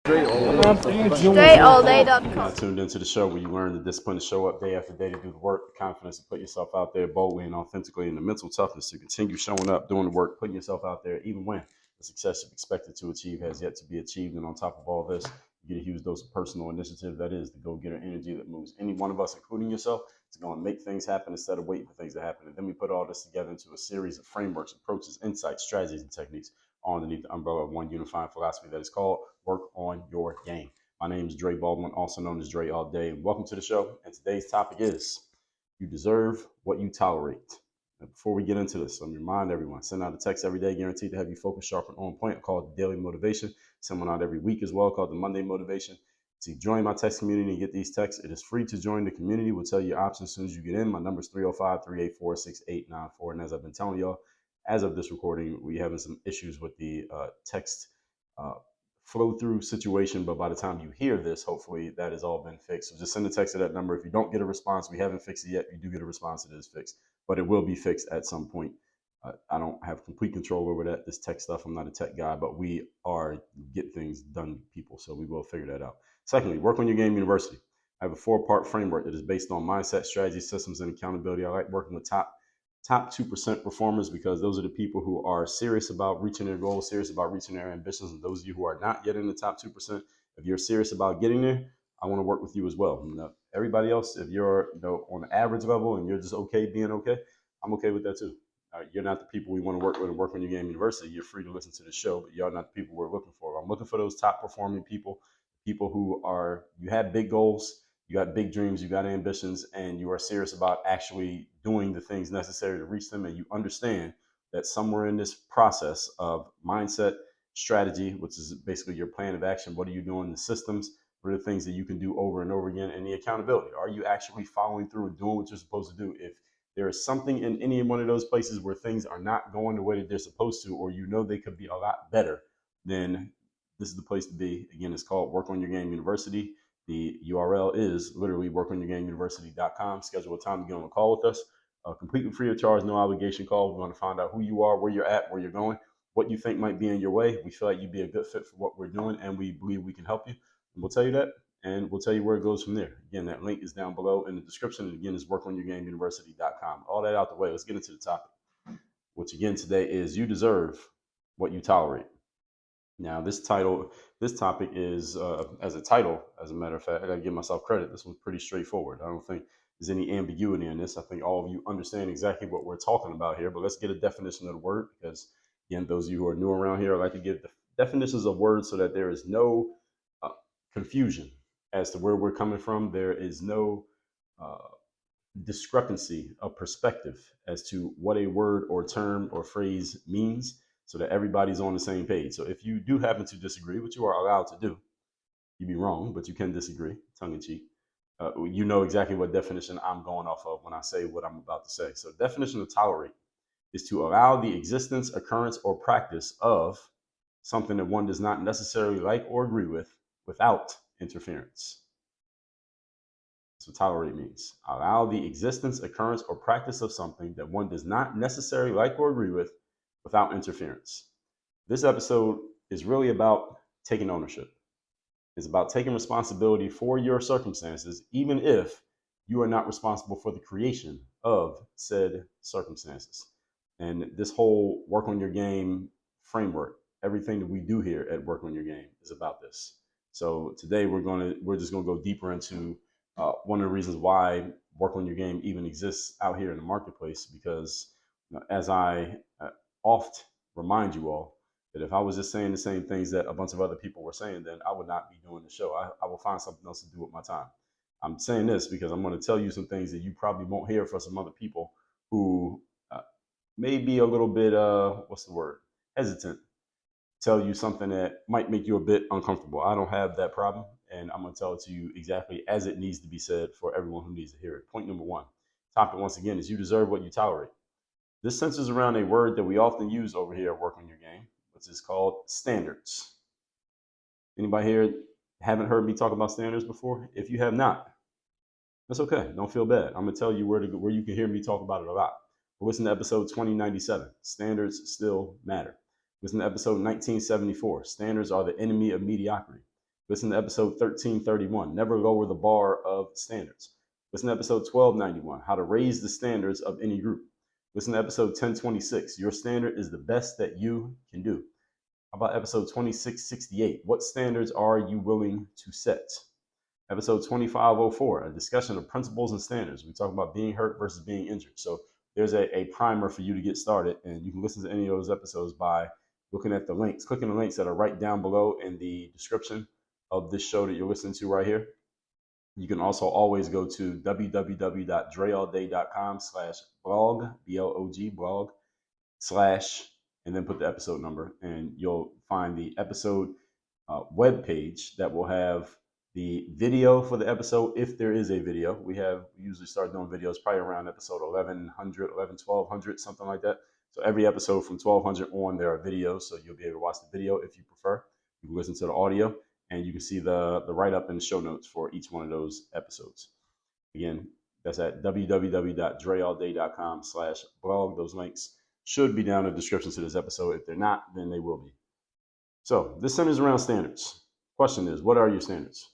StrayAllDay.com. You're now tuned into the show where you learn the discipline to show up day after day to do the work, the confidence to put yourself out there boldly and authentically, and the mental toughness to continue showing up, doing the work, putting yourself out there, even when the success you've expected to achieve has yet to be achieved. And on top of all this, you get a huge dose of personal initiative. That is the go-getter energy that moves any one of us, including yourself, to go and make things happen instead of waiting for things to happen. And then we put all this together into a series of frameworks, approaches, insights, strategies, and techniques all underneath the umbrella of one unifying philosophy that is called work on your game. My name is Dre Baldwin, also known as Dre All Day, and welcome to the show. And today's topic is you deserve what you tolerate. And before we get into this, let me remind everyone, send out a text every day guaranteed to have you focused, sharp, and on point, called the Daily Motivation. Send one out every week as well, called the Monday Motivation. To join my text community and get these texts, it is free to join the community. We'll tell you your options as soon as you get in. My number is 305-384-6894. And as I've been telling y'all, as of this recording, we're having some issues with the text flow through situation, but by the time you hear this, hopefully that has all been fixed. So just send a text to that number. If you don't get a response, we haven't fixed it yet. You do get a response, it is fixed, but it will be fixed at some point. I don't have complete control over that, this tech stuff. I'm not a tech guy, but we are get things done people, so we will figure that out. Secondly, Work on Your Game University. I have a 4-part framework that is based on mindset, strategy, systems, and accountability. I like working with top 2% performers because those are the people who are serious about reaching their goals, serious about reaching their ambitions. And those of you who are not yet in the top 2%, if you're serious about getting there, I want to work with you as well. Everybody else, if you're on the average level and you're just okay being okay, I'm okay with that too. You're not the people we want to work with and Work on Your Game University. You're free to listen to the show, but you're not the people we're looking for. I'm looking for those top performing people who are, you have big goals, you got big dreams, you got ambitions, and you are serious about actually doing the things necessary to reach them. And you understand that somewhere in this process of mindset, strategy, which is basically your plan of action, what are you doing, the systems, what are the things that you can do over and over again, and the accountability. Are you actually following through and doing what you're supposed to do? If there is something in any one of those places where things are not going the way that they're supposed to, or they could be a lot better, then this is the place to be. Again, it's called Work on Your Game University. The URL is literally workonyourgameuniversity.com. Schedule a time to get on a call with us. Completely free of charge, no obligation call. We want to find out who you are, where you're at, where you're going, what you think might be in your way. We feel like you'd be a good fit for what we're doing, and we believe we can help you. And we'll tell you that, and we'll tell you where it goes from there. Again, that link is down below in the description. And again, it's workonyourgameuniversity.com. All that out the way, let's get into the topic, which again today is you deserve what you tolerate. Now, this topic is, as a title, as a matter of fact, I gotta give myself credit. This one's pretty straightforward. I don't think there's any ambiguity in this. I think all of you understand exactly what we're talking about here, but let's get a definition of the word because, again, those of you who are new around here, I like to give the definitions of words so that there is no confusion as to where we're coming from. There is no discrepancy of perspective as to what a word or term or phrase means, so that everybody's on the same page. So if you do happen to disagree, which you are allowed to do, you'd be wrong, but you can disagree, tongue in cheek. You know exactly what definition I'm going off of when I say what I'm about to say. So definition of tolerate is to allow the existence, occurrence, or practice of something that one does not necessarily like or agree with without interference. That's what tolerate means. Allow the existence, occurrence, or practice of something that one does not necessarily like or agree with without interference. This episode is really about taking ownership. It's about taking responsibility for your circumstances, even if you are not responsible for the creation of said circumstances. And this whole Work on Your Game framework, everything that we do here at Work on Your Game is about this. So today we're just gonna go deeper into one of the reasons why Work on Your Game even exists out here in the marketplace, because as I oft remind you all that if I was just saying the same things that a bunch of other people were saying, then I would not be doing the show. I will find something else to do with my time. I'm saying this because I'm going to tell you some things that you probably won't hear from some other people who may be a little bit, hesitant. Tell you something that might make you a bit uncomfortable. I don't have that problem, and I'm going to tell it to you exactly as it needs to be said for everyone who needs to hear it. Point number one, topic once again is you deserve what you tolerate. This centers around a word that we often use over here at Work on Your Game, which is called standards. Anybody here haven't heard me talk about standards before? If you have not, that's okay. Don't feel bad. I'm going to tell you where you can hear me talk about it a lot. But listen to episode 2097. Standards still matter. Listen to episode 1974. Standards are the enemy of mediocrity. Listen to episode 1331, Never Lower the Bar of Standards. Listen to episode 1291, How to Raise the Standards of Any Group. Listen to episode 1026, Your Standard is the Best That You Can Do. How about episode 2668, What Standards Are You Willing to Set? Episode 2504, a discussion of principles and standards. We talk about being hurt versus being injured. So there's a primer for you to get started, and you can listen to any of those episodes by looking at the links, clicking the links that are right down below in the description of this show that you're listening to right here. You can also always go to www.dreallday.com/blog, B-L-O-G, blog, / and then put the episode number, and you'll find the episode web page that will have the video for the episode, if there is a video. We usually start doing videos probably around episode 1200, something like that. So every episode from 1200 on, there are videos, so you'll be able to watch the video if you prefer. You can listen to the audio, and you can see the write-up and the show notes for each one of those episodes. Again, that's at www.dreallday.com/blog. Those links should be down in the description to this episode. If they're not, then they will be. So this centers around standards. Question is, what are your standards?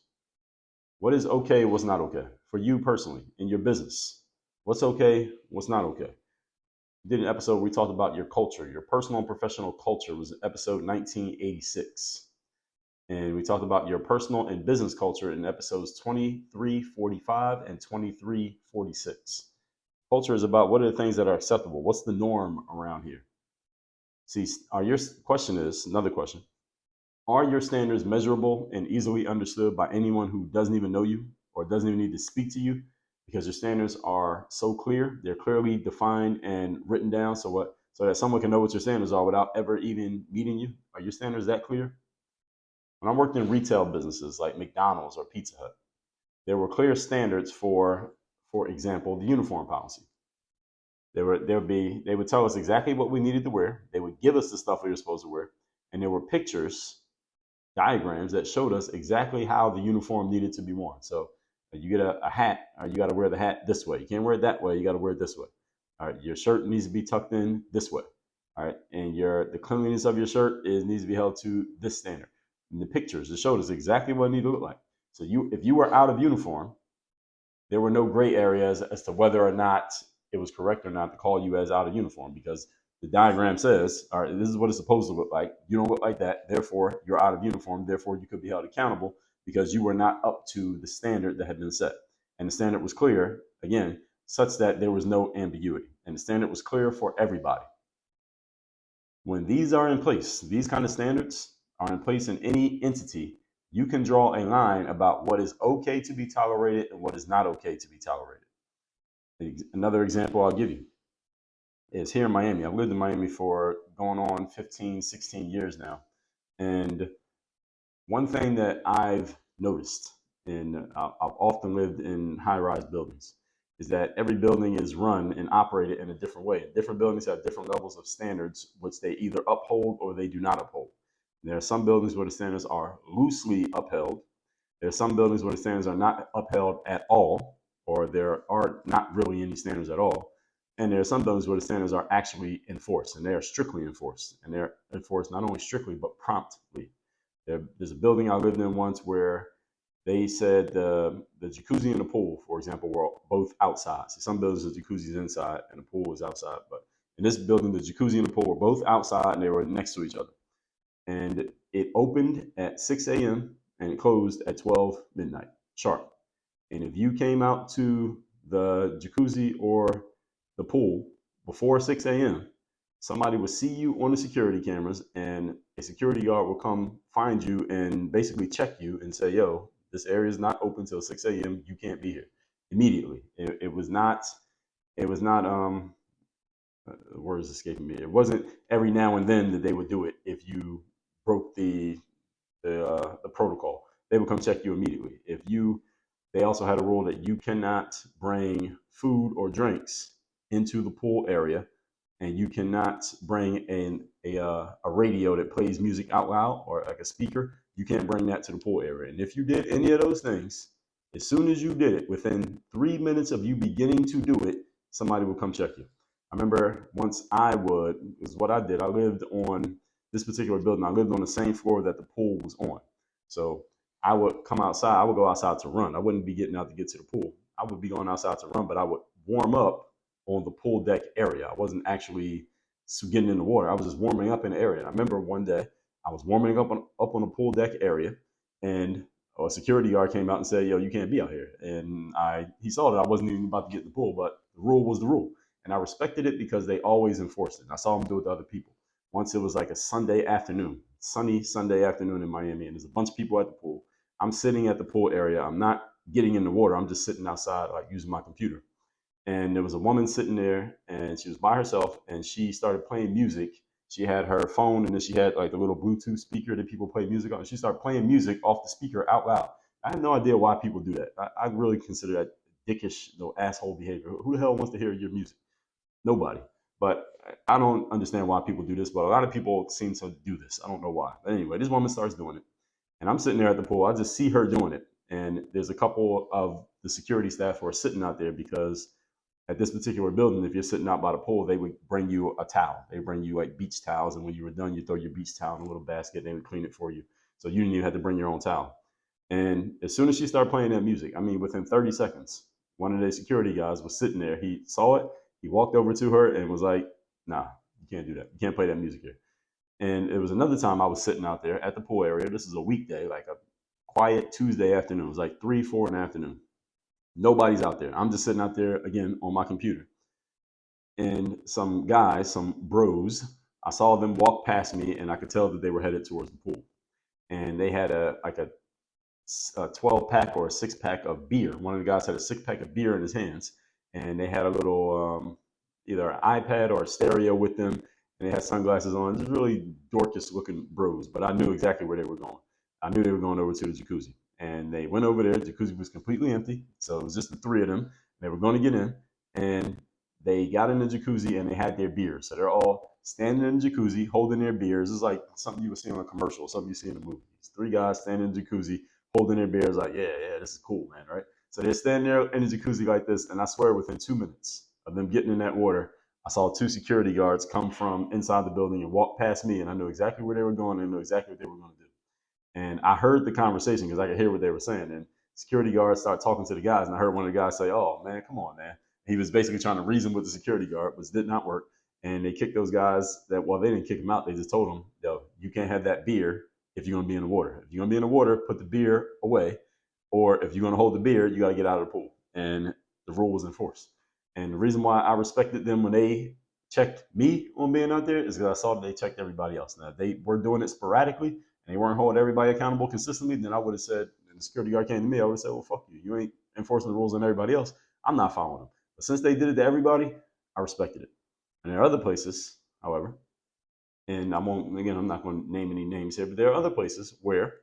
What is okay, what's not okay? For you personally, in your business, what's okay, what's not okay? We did an episode where we talked about your culture, your personal and professional culture was episode 1986. And we talked about your personal and business culture in episodes 2345 and 2346. Culture is about what are the things that are acceptable? What's the norm around here? See, another question. Are your standards measurable and easily understood by anyone who doesn't even know you or doesn't even need to speak to you? Because your standards are so clear, they're clearly defined and written down so that someone can know what your standards are without ever even meeting you. Are your standards that clear? When I worked in retail businesses like McDonald's or Pizza Hut, there were clear standards for example, the uniform policy. They would tell us exactly what we needed to wear. They would give us the stuff we were supposed to wear, and there were pictures, diagrams that showed us exactly how the uniform needed to be worn. So you get a hat, you got to wear the hat this way. You can't wear it that way. You got to wear it this way. All right, your shirt needs to be tucked in this way. All right, and the cleanliness of your shirt needs to be held to this standard. And the pictures, it showed us exactly what it needed to look like. So if you were out of uniform, there were no gray areas as to whether or not it was correct or not to call you as out of uniform, because the diagram says, all right, this is what it's supposed to look like. You don't look like that. Therefore, you're out of uniform. Therefore, you could be held accountable because you were not up to the standard that had been set. And the standard was clear, again, such that there was no ambiguity. And the standard was clear for everybody. When these are in place, these kind of standards are in place in any entity, you can draw a line about what is okay to be tolerated and what is not okay to be tolerated. Another example I'll give you is here in Miami. I've lived in Miami for going on 15, 16 years now. And one thing that I've noticed, and I've often lived in high-rise buildings, is that every building is run and operated in a different way. Different buildings have different levels of standards, which they either uphold or they do not uphold. There are some buildings where the standards are loosely upheld. There are some buildings where the standards are not upheld at all, or there are not really any standards at all. And there are some buildings where the standards are actually enforced, and they are strictly enforced. And they're enforced not only strictly, but promptly. There's a building I lived in once where they said the jacuzzi and the pool, for example, were both outside. So some buildings, the jacuzzi is inside and the pool is outside. But in this building, the jacuzzi and the pool were both outside, and they were next to each other. And it opened at 6 a.m. and it closed at 12 midnight sharp. And if you came out to the jacuzzi or the pool before 6 a.m., somebody would see you on the security cameras, and a security guard will come find you and basically check you and say, yo, this area is not open till 6 a.m. You can't be here immediately. It was not, the word is escaping me. It wasn't every now and then that they would do it if you broke the protocol. They would come check you immediately. They also had a rule that you cannot bring food or drinks into the pool area, and you cannot bring a radio that plays music out loud or like a speaker. You can't bring that to the pool area. And if you did any of those things, as soon as you did it, within 3 minutes of you beginning to do it, somebody would come check you. I remember once is what I did. I lived on this particular building. I lived on the same floor that the pool was on. So I would come outside. I would go outside to run. I wouldn't be getting out to get to the pool. I would be going outside to run, but I would warm up on the pool deck area. I wasn't actually getting in the water. I was just warming up in the area. And I remember one day I was warming up on the pool deck area, and a security guard came out and said, "Yo, you can't be out here." And he saw that I wasn't even about to get in the pool, but the rule was the rule, and I respected it because they always enforced it. And I saw them do it to other people. Once it was like a Sunday afternoon, sunny Sunday afternoon in Miami, and there's a bunch of people at the pool. I'm sitting at the pool area. I'm not getting in the water. I'm just sitting outside, like using my computer. And there was a woman sitting there, and she was by herself, and she started playing music. She had her phone, and then she had like the little Bluetooth speaker that people play music on. And she started playing music off the speaker out loud. I have no idea why people do that. I really consider that dickish, asshole behavior. Who the hell wants to hear your music? Nobody. But I don't understand why people do this, but a lot of people seem to do this. I don't know why. But anyway, this woman starts doing it. And I'm sitting there at the pool. I just see her doing it. And there's a couple of the security staff who are sitting out there because at this particular building, if you're sitting out by the pool, they would bring you a towel. They bring you like beach towels. And when you were done, you throw your beach towel in a little basket. And they would clean it for you. So you didn't even have to bring your own towel. And as soon as she started playing that music, I mean, within 30 seconds, one of the security guys was sitting there. He saw it. He walked over to her and was like, "Nah, you can't do that. You can't play that music here." And it was another time I was sitting out there at the pool area. This is a weekday, like a quiet Tuesday afternoon. It was like 3, 4 in the afternoon. Nobody's out there. I'm just sitting out there again on my computer. And some guys, some bros, I saw them walk past me, and I could tell that they were headed towards the pool. And they had a 12 pack or a 6 pack of beer. One of the guys had a 6 pack of beer in his hands, and they had a little either an iPad or a stereo with them, and they had sunglasses on. Just really dorkish looking bros, but I knew exactly where they were going. I knew they were going over to the jacuzzi, and they went over there. The jacuzzi was completely empty, so it was just the three of them. They were going to get in, and they got in the jacuzzi and they had their beers. So they're all standing in the jacuzzi holding their beers. It's like something you would see on a commercial, something you see in a movie. It's three guys standing in the jacuzzi holding their beers, like, yeah, yeah, this is cool, man, right? So they're standing there in the jacuzzi like this, and I swear within 2 minutes of them getting in that water, I saw two security guards come from inside the building and walk past me, and I knew exactly where they were going and knew exactly what they were going to do. And I heard the conversation because I could hear what they were saying. And security guards started talking to the guys, and I heard one of the guys say, "Oh man, come on, man." He was basically trying to reason with the security guard, which did not work. And they kicked those guys that, well, they didn't kick them out. They just told them, "Yo, you can't have that beer if you're going to be in the water. If you're going to be in the water, put the beer away. Or if you're going to hold the beer, you got to get out of the pool." And the rule was enforced. And the reason why I respected them when they checked me on being out there is because I saw that they checked everybody else. Now, if they were doing it sporadically and they weren't holding everybody accountable consistently, then I would have said, and the security guard came to me, I would have said, "Well, fuck you. You ain't enforcing the rules on everybody else. I'm not following them." But since they did it to everybody, I respected it. And there are other places, however, and I'm not going to name any names here, but there are other places where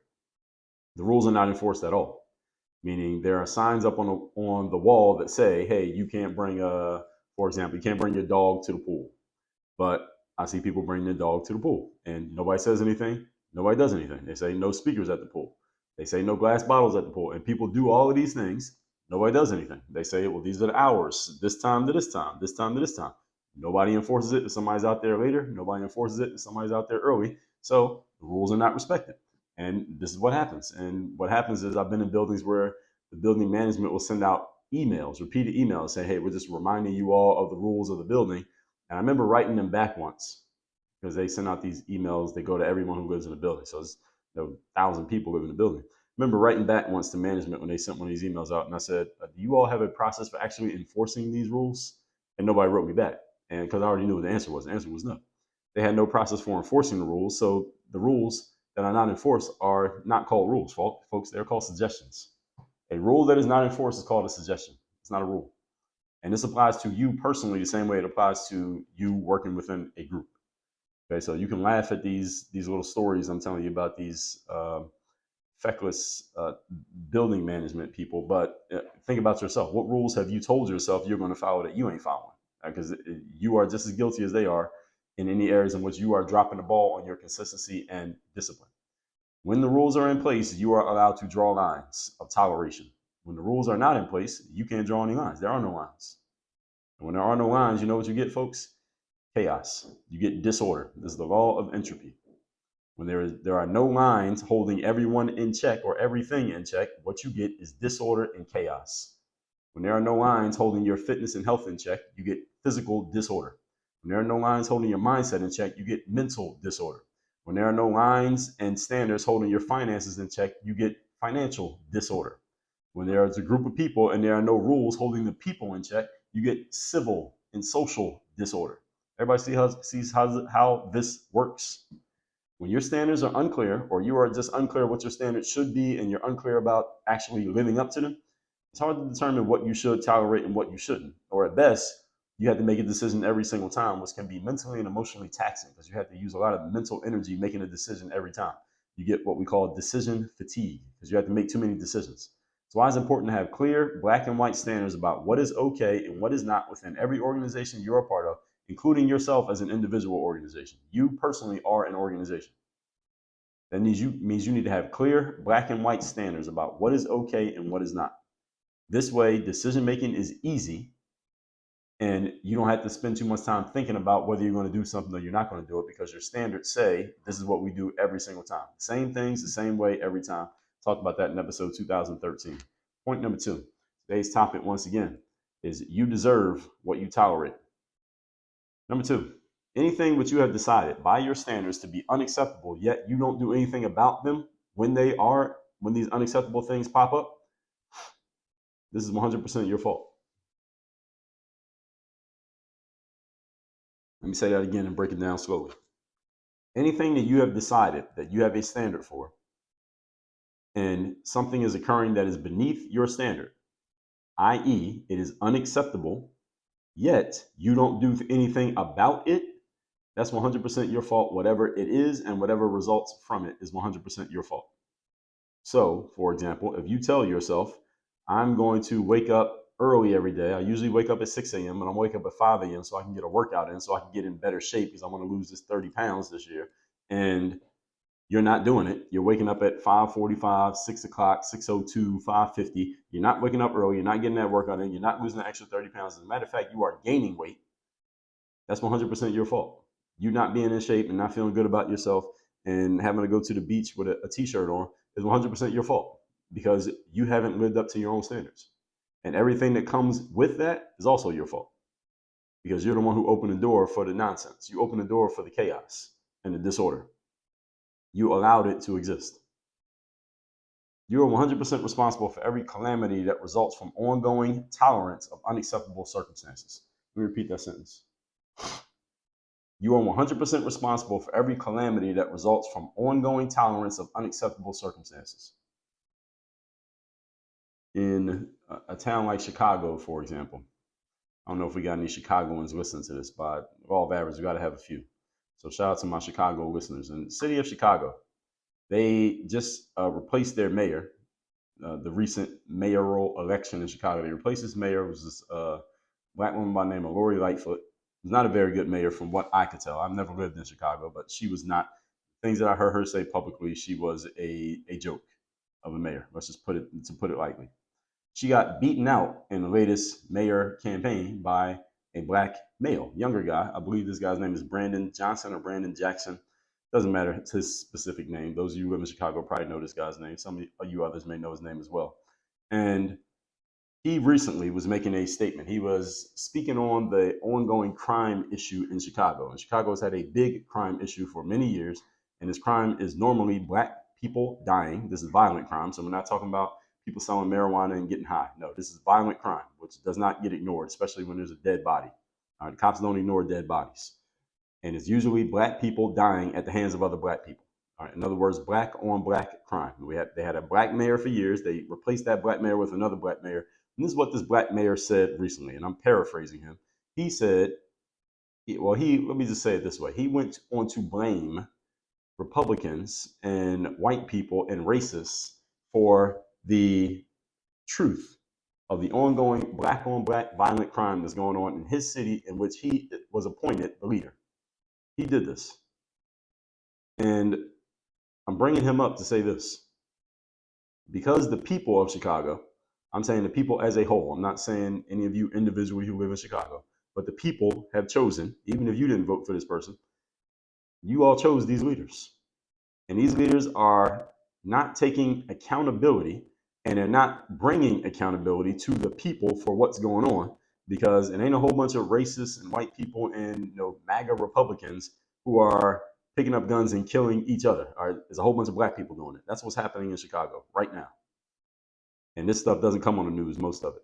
the rules are not enforced at all. Meaning there are signs up on the wall that say, "Hey, you can't bring for example, you can't bring your dog to the pool." But I see people bring their dog to the pool, and nobody says anything. Nobody does anything. They say no speakers at the pool. They say no glass bottles at the pool, and people do all of these things. Nobody does anything. They say, "Well, these are the hours, this time to this time, this time to this time." Nobody enforces it if somebody's out there later. Nobody enforces it if somebody's out there early. So the rules are not respected. And this is what happens. And what happens is I've been in buildings where the building management will send out emails, repeated emails, saying, "Hey, we're just reminding you all of the rules of the building." And I remember writing them back once because they send out these emails. They go to everyone who lives in the building. So it's 1,000 people live in the building. I remember writing back once to management when they sent one of these emails out, and I said, "Do you all have a process for actually enforcing these rules?" And nobody wrote me back. And because I already knew what the answer was. The answer was no. They had no process for enforcing the rules. So the rules that are not enforced are not called rules, folks. They're called suggestions. A rule that is not enforced is called a suggestion. It's not a rule. And this applies to you personally the same way it applies to you working within a group. Okay, so you can laugh at these little stories I'm telling you about these feckless building management people, but think about yourself. What rules have you told yourself you're going to follow that you ain't following? Because you are just as guilty as they are in any areas in which you are dropping the ball on your consistency and discipline. When the rules are in place, you are allowed to draw lines of toleration. When the rules are not in place, you can't draw any lines. There are no lines. And when there are no lines, you know what you get, folks? Chaos. You get disorder. This is the law of entropy. When there are no lines holding everyone in check or everything in check, what you get is disorder and chaos. When there are no lines holding your fitness and health in check, you get physical disorder. When there are no lines holding your mindset in check, you get mental disorder. When there are no lines and standards holding your finances in check, you get financial disorder. When there is a group of people and there are no rules holding the people in check, you get civil and social disorder. Everybody sees how this works. When your standards are unclear, or you are just unclear what your standards should be, and you're unclear about actually living up to them, it's hard to determine what you should tolerate and what you shouldn't. Or at best, you have to make a decision every single time, which can be mentally and emotionally taxing because you have to use a lot of mental energy making a decision every time. You get what we call decision fatigue because you have to make too many decisions. So why it's important to have clear black and white standards about what is okay and what is not within every organization you're a part of, including yourself as an individual organization. You personally are an organization. That means you need to have clear black and white standards about what is okay and what is not. This way, decision making is easy and you don't have to spend too much time thinking about whether you're going to do something or you're not going to do it because your standards say this is what we do every single time. Same things, the same way every time. Talked about that in episode 2013. Point number 2. Today's topic, once again, is you deserve what you tolerate. Number 2, anything which you have decided by your standards to be unacceptable, yet you don't do anything about them when these unacceptable things pop up, this is 100% your fault. Let me say that again and break it down slowly. Anything that you have decided that you have a standard for, and something is occurring that is beneath your standard, i.e., it is unacceptable, yet you don't do anything about it, that's 100% your fault. Whatever it is and whatever results from it is 100% your fault. So, for example, if you tell yourself, I'm going to wake up early every day. I usually wake up at 6 a.m., but I'm wake up at 5 a.m. so I can get a workout in, so I can get in better shape because I want to lose this 30 pounds this year. And you're not doing it. You're waking up at 5:45, 6 o'clock, 6:02, 5:50. You're not waking up early. You're not getting that workout in. You're not losing the extra 30 pounds. As a matter of fact, you are gaining weight. That's 100% your fault. You not being in shape and not feeling good about yourself and having to go to the beach with a t-shirt on is 100% your fault because you haven't lived up to your own standards. And everything that comes with that is also your fault because you're the one who opened the door for the nonsense. You opened the door for the chaos and the disorder. You allowed it to exist. You are 100% responsible for every calamity that results from ongoing tolerance of unacceptable circumstances. Let me repeat that sentence. You are 100% responsible for every calamity that results from ongoing tolerance of unacceptable circumstances. In a town like Chicago, for example, I don't know if we got any Chicagoans listening to this, but law of average, we got to have a few. So shout out to my Chicago listeners. In the city of Chicago, they just replaced their mayor. The recent mayoral election in Chicago, they replaced this mayor. It was this black woman by the name of Lori Lightfoot. Was not a very good mayor from what I could tell. I've never lived in Chicago, but she was not. Things that I heard her say publicly, she was a joke of a mayor. Let's just put it lightly. She got beaten out in the latest mayor campaign by a black male, younger guy. I believe this guy's name is Brandon Johnson or Brandon Jackson. Doesn't matter. It's his specific name. Those of you who live in Chicago probably know this guy's name. Some of you others may know his name as well. And he recently was making a statement. He was speaking on the ongoing crime issue in Chicago. And Chicago has had a big crime issue for many years. And this crime is normally black people dying. This is violent crime. So we're not talking about people selling marijuana and getting high. No, this is violent crime, which does not get ignored, especially when there's a dead body. All right, cops don't ignore dead bodies. And it's usually black people dying at the hands of other black people. All right, in other words, black on black crime. They had a black mayor for years. They replaced that black mayor with another black mayor. And this is what this black mayor said recently, and I'm paraphrasing him. He said, let me just say it this way. He went on to blame Republicans and white people and racists for the truth of the ongoing black on black violent crime that's going on in his city in which he was appointed the leader. He did this. And I'm bringing him up to say this. Because the people of Chicago, I'm saying the people as a whole, I'm not saying any of you individually who live in Chicago, but the people have chosen, even if you didn't vote for this person, you all chose these leaders. And these leaders are not taking accountability, and they're not bringing accountability to the people for what's going on, because it ain't a whole bunch of racists and white people and MAGA Republicans who are picking up guns and killing each other. There's a whole bunch of black people doing it. That's what's happening in Chicago right now. And this stuff doesn't come on the news, most of it.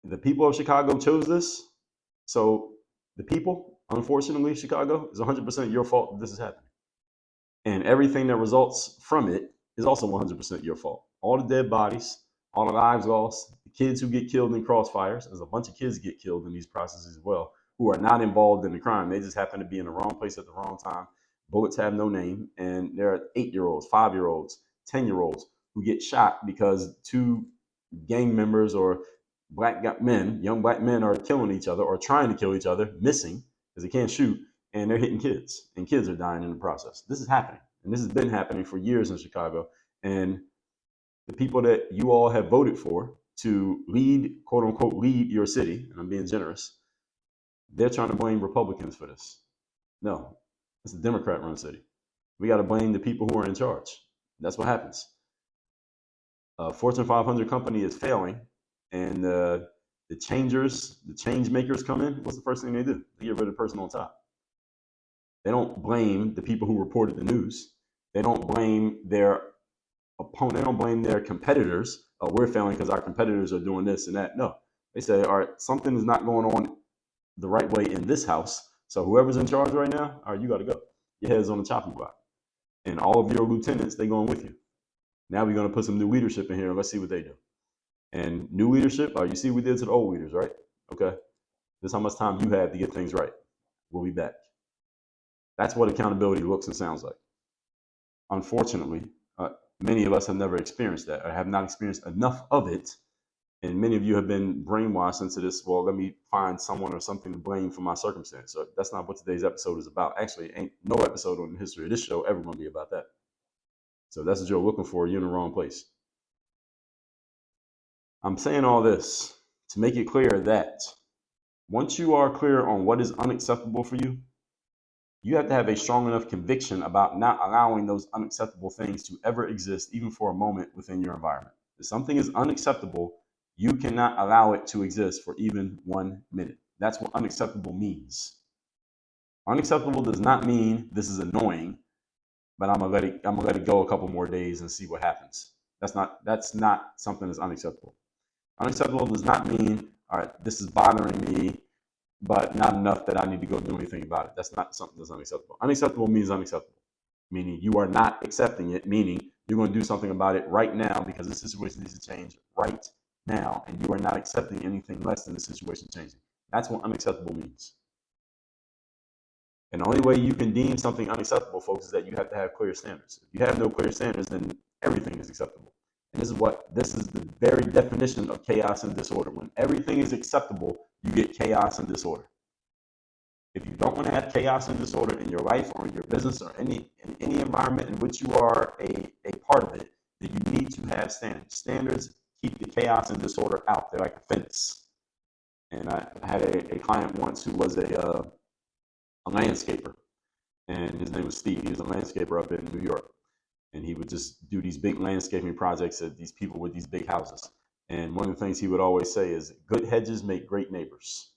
The people of Chicago chose this. So the people, unfortunately, Chicago, is 100% your fault that this is happening. And everything that results from it is also 100% your fault. All the dead bodies, all the lives lost, the kids who get killed in crossfires. There's a bunch of kids get killed in these processes as well, who are not involved in the crime. They just happen to be in the wrong place at the wrong time. Bullets have no name. And there are 8-year-olds, 5-year-olds, 10-year-olds who get shot because two gang members or young black men are killing each other or trying to kill each other, missing because they can't shoot, and they're hitting kids, and kids are dying in the process. This is happening, and this has been happening for years in Chicago. And the people that you all have voted for to lead, quote unquote, lead your city, and I'm being generous, they're trying to blame Republicans for this. No, it's a Democrat-run city. We got to blame the people who are in charge. That's what happens. A Fortune 500 company is failing, and the change makers come in. What's the first thing they do? They get rid of the person on top. They don't blame the people who reported the news. They don't blame their opponent. They don't blame their competitors. Oh, we're failing because our competitors are doing this and that. No, they say, all right, something is not going on the right way in this house. So whoever's in charge right now, all right, you got to go. Your head's on the chopping block. And all of your lieutenants, they going with you. Now we're going to put some new leadership in here, and let's see what they do. And new leadership, you see what we did to the old leaders, right? Okay. This is how much time you have to get things right. We'll be back. That's what accountability looks and sounds like. Unfortunately, many of us have never experienced that, or have not experienced enough of it. And many of you have been brainwashed into this, well, let me find someone or something to blame for my circumstance. So that's not what today's episode is about. Actually, ain't no episode on the history of this show ever going to be about that. So that's what you're looking for. You're in the wrong place. I'm saying all this to make it clear that once you are clear on what is unacceptable for you, you have to have a strong enough conviction about not allowing those unacceptable things to ever exist, even for a moment, within your environment. If something is unacceptable, you cannot allow it to exist for even 1 minute. That's what unacceptable means. Unacceptable does not mean this is annoying, but I'm gonna let it go a couple more days and see what happens. That's not something that's unacceptable. Unacceptable does not mean, all right, this is bothering me, but not enough that I need to go do anything about it. That's not something that's unacceptable. Unacceptable means unacceptable, meaning you are not accepting it, meaning you're going to do something about it right now because the situation needs to change right now, and you are not accepting anything less than the situation changing. That's what unacceptable means. And the only way you can deem something unacceptable, folks, is that you have to have clear standards. If you have no clear standards, then everything is acceptable. And this is the very definition of chaos and disorder. When everything is acceptable, you get chaos and disorder. If you don't want to have chaos and disorder in your life or in your business or in any environment in which you are a part of it, then you need to have standards. Standards keep the chaos and disorder out. They're like a fence. And I had a client once who was a landscaper, and his name was Steve. He was a landscaper up in New York. And he would just do these big landscaping projects at these people with these big houses. And one of the things he would always say is, good hedges make great neighbors.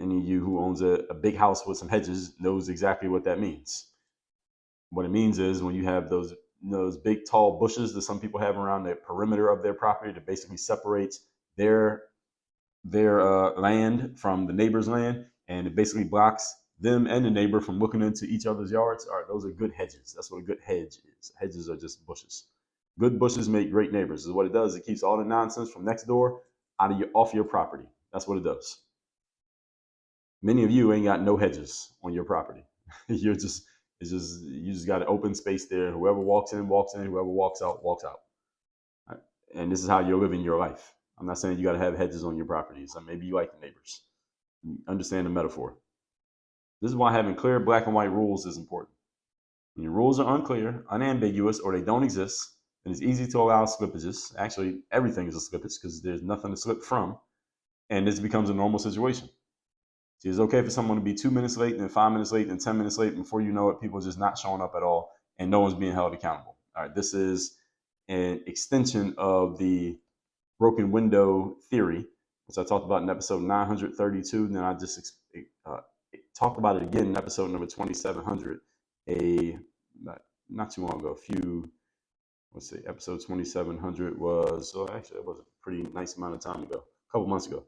Any of you who owns a big house with some hedges knows exactly what that means. What it means is when you have those big tall bushes that some people have around the perimeter of their property that basically separates their land from the neighbor's land, and it basically blocks them and the neighbor from looking into each other's yards. All right, those are good hedges. That's what a good hedge is. Hedges are just bushes. Good bushes make great neighbors. This is what it does. It keeps all the nonsense from next door off your property. That's what it does. Many of you ain't got no hedges on your property. You just got an open space there. Whoever walks in, walks in. Whoever walks out, walks out. Right? And this is how you're living your life. I'm not saying you got to have hedges on your properties. So maybe you like the neighbors. Understand the metaphor. This is why having clear black and white rules is important. When your rules are unclear, unambiguous, or they don't exist, then it's easy to allow slippages. Actually, everything is a slippage because there's nothing to slip from, and this becomes a normal situation. See, it's okay for someone to be 2 minutes late, then 5 minutes late, then 10 minutes late. Before you know it, people are just not showing up at all, and no one's being held accountable. All right, this is an extension of the broken window theory, which I talked about in episode 932. And then I just uh, talked about it again in episode number 2700, not too long ago. Let's see, episode 2700 was, so actually, it was a pretty nice amount of time ago, a couple months ago.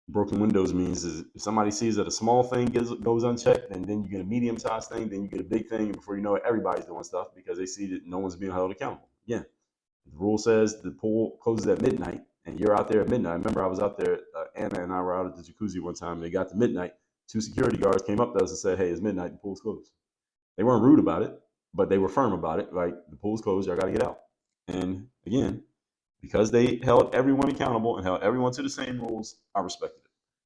Broken windows means is if somebody sees that a small thing goes unchecked, and then you get a medium-sized thing, then you get a big thing, and before you know it, everybody's doing stuff because they see that no one's being held accountable. Again, the rule says the pool closes at midnight, and you're out there at midnight. I remember I was out there, Anna and I were out at the jacuzzi one time, and they got to midnight. 2 security guards came up to us and said, hey, it's midnight, the pool's closed. They weren't rude about it, but they were firm about it. Like, the pool's closed, y'all got to get out. And again, because they held everyone accountable and held everyone to the same rules, I respected it.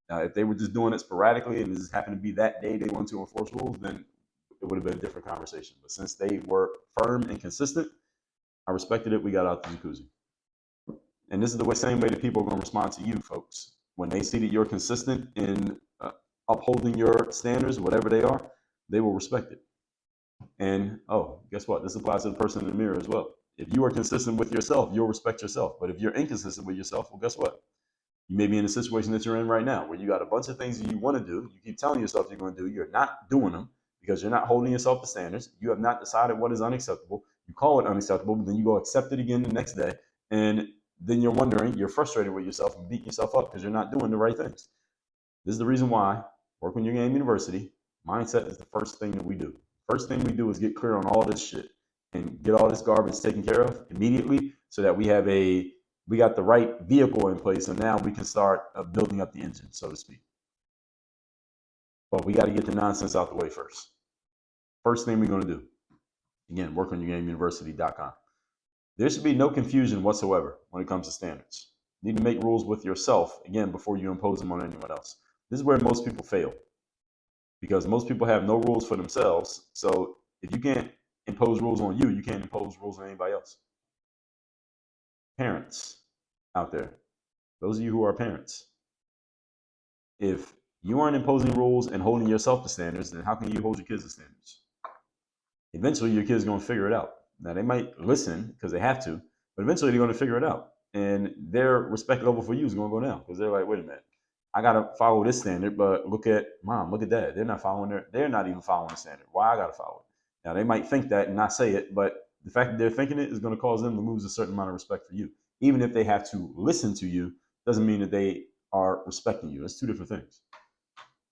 Now, if they were just doing it sporadically and it just happened to be that day they wanted to enforce rules, then it would have been a different conversation. But since they were firm and consistent, I respected it. We got out the jacuzzi. And this is the same way that people are going to respond to you, folks. When they see that you're consistent in upholding your standards, whatever they are, they will respect it. And, oh, guess what? This applies to the person in the mirror as well. If you are consistent with yourself, you'll respect yourself. But if you're inconsistent with yourself, well, guess what? You may be in a situation that you're in right now where you got a bunch of things that you want to do. You keep telling yourself you're going to do. You're not doing them because you're not holding yourself to standards. You have not decided what is unacceptable. You call it unacceptable, but then you go accept it again the next day. And then you're wondering, you're frustrated with yourself and beating yourself up because you're not doing the right things. This is the reason why Work on Your Game University, mindset is the first thing that we do. First thing we do is get clear on all this shit and get all this garbage taken care of immediately so that we got the right vehicle in place, and now we can start building up the engine, so to speak. But we got to get the nonsense out the way first. First thing we're going to do, again, workonyourgameuniversity.com. There should be no confusion whatsoever when it comes to standards. You need to make rules with yourself, again, before you impose them on anyone else. This is where most people fail, because most people have no rules for themselves. So if you can't impose rules on you, you can't impose rules on anybody else. Parents out there, those of you who are parents, if you aren't imposing rules and holding yourself to standards, then how can you hold your kids to standards? Eventually, your kids are going to figure it out. Now, they might listen because they have to, but eventually they're going to figure it out. And their respect level for you is going to go down because they're like, wait a minute, I got to follow this standard, but look at mom, look at dad. They're not even following the standard. Why I got to follow it? Now, they might think that and not say it, but the fact that they're thinking it is going to cause them to lose a certain amount of respect for you. Even if they have to listen to you, doesn't mean that they are respecting you. That's two different things.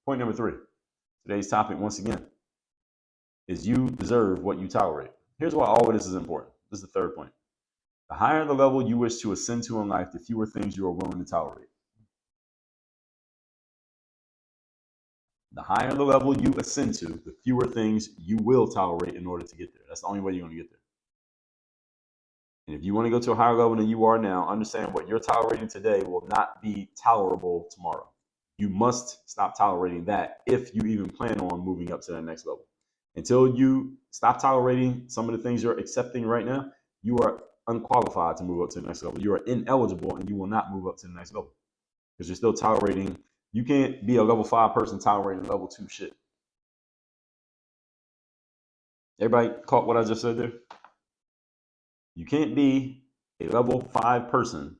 Point number 3, today's topic, once again, is you deserve what you tolerate. Here's why all of this is important. This is the third point. The higher the level you wish to ascend to in life, the fewer things you are willing to tolerate. The higher the level you ascend to, the fewer things you will tolerate in order to get there. That's the only way you're going to get there. And if you want to go to a higher level than you are now, understand what you're tolerating today will not be tolerable tomorrow. You must stop tolerating that if you even plan on moving up to that next level. Until you stop tolerating some of the things you're accepting right now, you are unqualified to move up to the next level. You are ineligible and you will not move up to the next level because you're still tolerating. You can't be a level 5 person tolerating level 2 shit. Everybody caught what I just said there? You can't be a level 5 person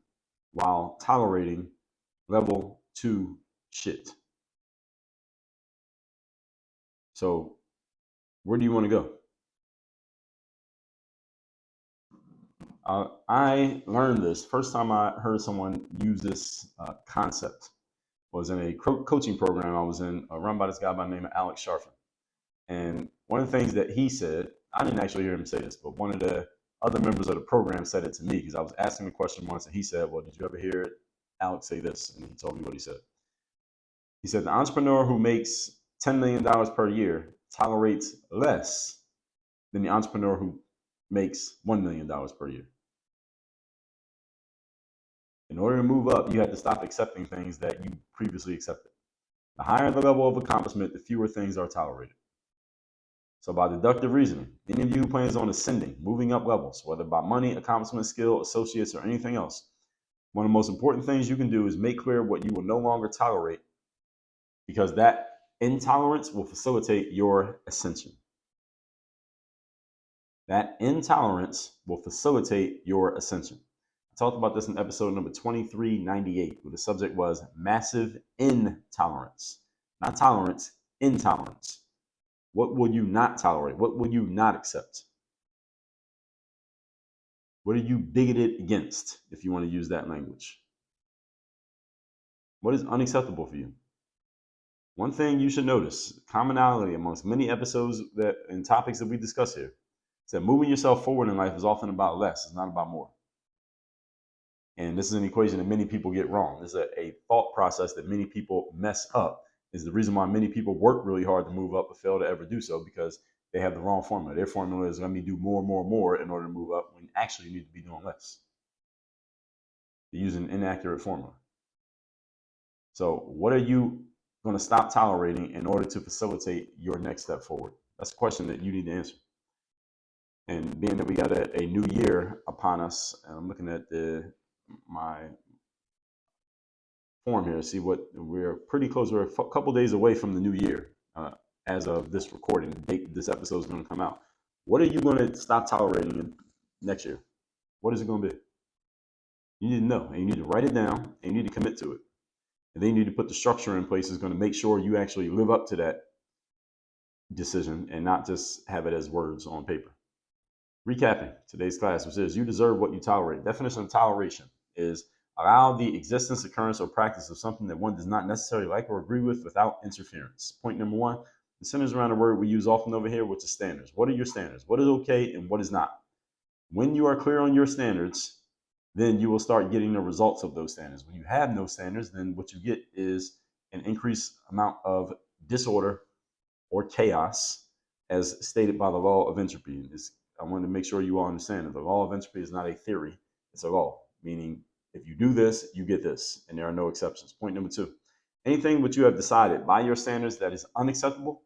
while tolerating level 2 shit. So where do you want to go? I learned this. First time I heard someone use this concept was in a coaching program I was in, run by this guy by the name of Alex Sharfin. And one of the things that he said, I didn't actually hear him say this, but one of the other members of the program said it to me because I was asking a question once and he said, well, did you ever hear Alex say this? And he told me what he said. He said, the entrepreneur who makes $10 million per year tolerates less than the entrepreneur who makes $1 million per year. In order to move up, you have to stop accepting things that you previously accepted. The higher the level of accomplishment, the fewer things are tolerated. So by deductive reasoning, any of you who plans on ascending, moving up levels, whether by money, accomplishment, skill, associates, or anything else, One of the most important things you can do is make clear what you will no longer tolerate, because that intolerance will facilitate your ascension. That intolerance will facilitate your ascension. I talked about this in episode number 2398, where the subject was massive intolerance. Not tolerance, intolerance. What will you not tolerate? What will you not accept? What are you bigoted against, if you want to use that language? What is unacceptable for you? One thing you should notice, commonality amongst many episodes and topics that we discuss here, is that moving yourself forward in life is often about less. It's not about more. And this is an equation that many people get wrong. This is a thought process that many people mess up. Is the reason why many people work really hard to move up but fail to ever do so, because they have the wrong formula. Their formula is, let me do more in order to move up, when actually you need to be doing less. They use an inaccurate formula. So what are you going to stop tolerating in order to facilitate your next step forward? That's a question that you need to answer. And being that we got a new year upon us, and I'm looking at my form here to see what we're pretty close. We're a couple days away from the new year as of this recording. The date this episode is going to come out. What are you going to stop tolerating next year? What is it going to be? You need to know, and you need to write it down, and you need to commit to it. And then you need to put the structure in place that's going to make sure you actually live up to that decision and not just have it as words on paper. Recapping today's class, which is you deserve what you tolerate. Definition of toleration is allow the existence, occurrence, or practice of something that one does not necessarily like or agree with without interference. Point number one, it centers around a word we use often over here, which is standards. What are your standards? What is okay and what is not? When you are clear on your standards, then you will start getting the results of those standards. When you have no standards, then what you get is an increased amount of disorder or chaos, as stated by the law of entropy. I want to make sure you all understand that the law of entropy is not a theory, it's a law, meaning if you do this, you get this, and there are no exceptions. Point number two, anything which you have decided by your standards that is unacceptable,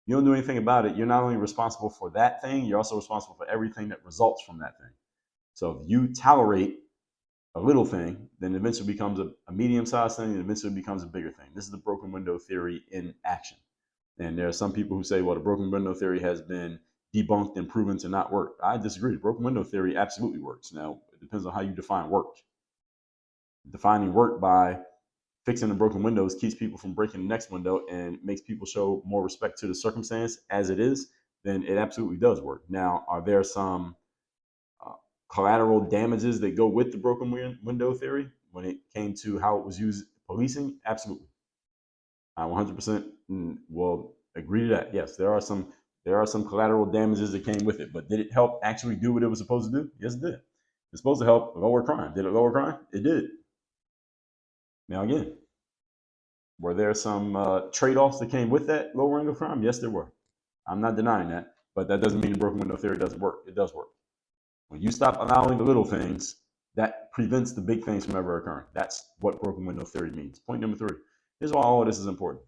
you don't do anything about it. You're not only responsible for that thing, you're also responsible for everything that results from that thing. So if you tolerate a little thing, then it eventually becomes a medium-sized thing, and eventually becomes a bigger thing. This is the broken window theory in action. And there are some people who say, well, the broken window theory has been debunked and proven to not work. I disagree. The broken window theory absolutely works. Now, it depends on how you define work. Defining work by fixing the broken windows keeps people from breaking the next window and makes people show more respect to the circumstance as it is, then it absolutely does work. Now, are there some collateral damages that go with the broken window theory when it came to how it was used policing? Absolutely. I 100% will agree to that. Yes, there are some collateral damages that came with it, but did it help actually do what it was supposed to do? Yes, it did. It's supposed to help lower crime. Did it lower crime? It did. Now again, were there some trade-offs that came with that lowering of crime? Yes, there were. I'm not denying that, but that doesn't mean the broken window theory doesn't work. It does work. When you stop allowing the little things, that prevents the big things from ever occurring. That's what broken window theory means. Point number three. Here's why all of this is important.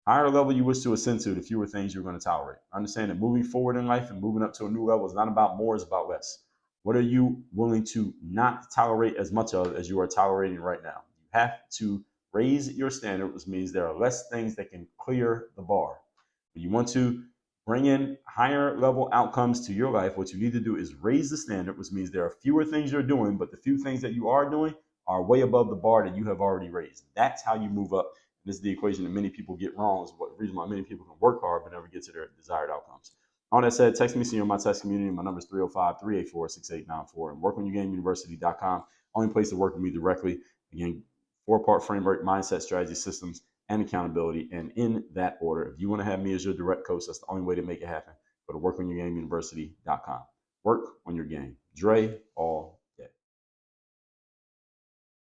Higher level you wish to ascend to, the fewer things you're going to tolerate. Understand that moving forward in life and moving up to a new level is not about more, it's about less. What are you willing to not tolerate as much of as you are tolerating right now? You have to raise your standard, which means there are less things that can clear the bar. When you want to bring in higher level outcomes to your life, what you need to do is raise the standard, which means there are fewer things you're doing, but the few things that you are doing are way above the bar that you have already raised. That's how you move up. This is the equation that many people get wrong. Is what the reason why many people can work hard but never get to their desired outcomes. All that said, text me, see you on my text community. My number is 305-384-6894 and workonyourgameuniversity.com. Only place to work with me directly. Again, 4-part framework, mindset, strategy, systems, and accountability, and in that order. If you want to have me as your direct coach, that's the only way to make it happen. Go to workonyourgameuniversity.com. Work on your game. Dre, all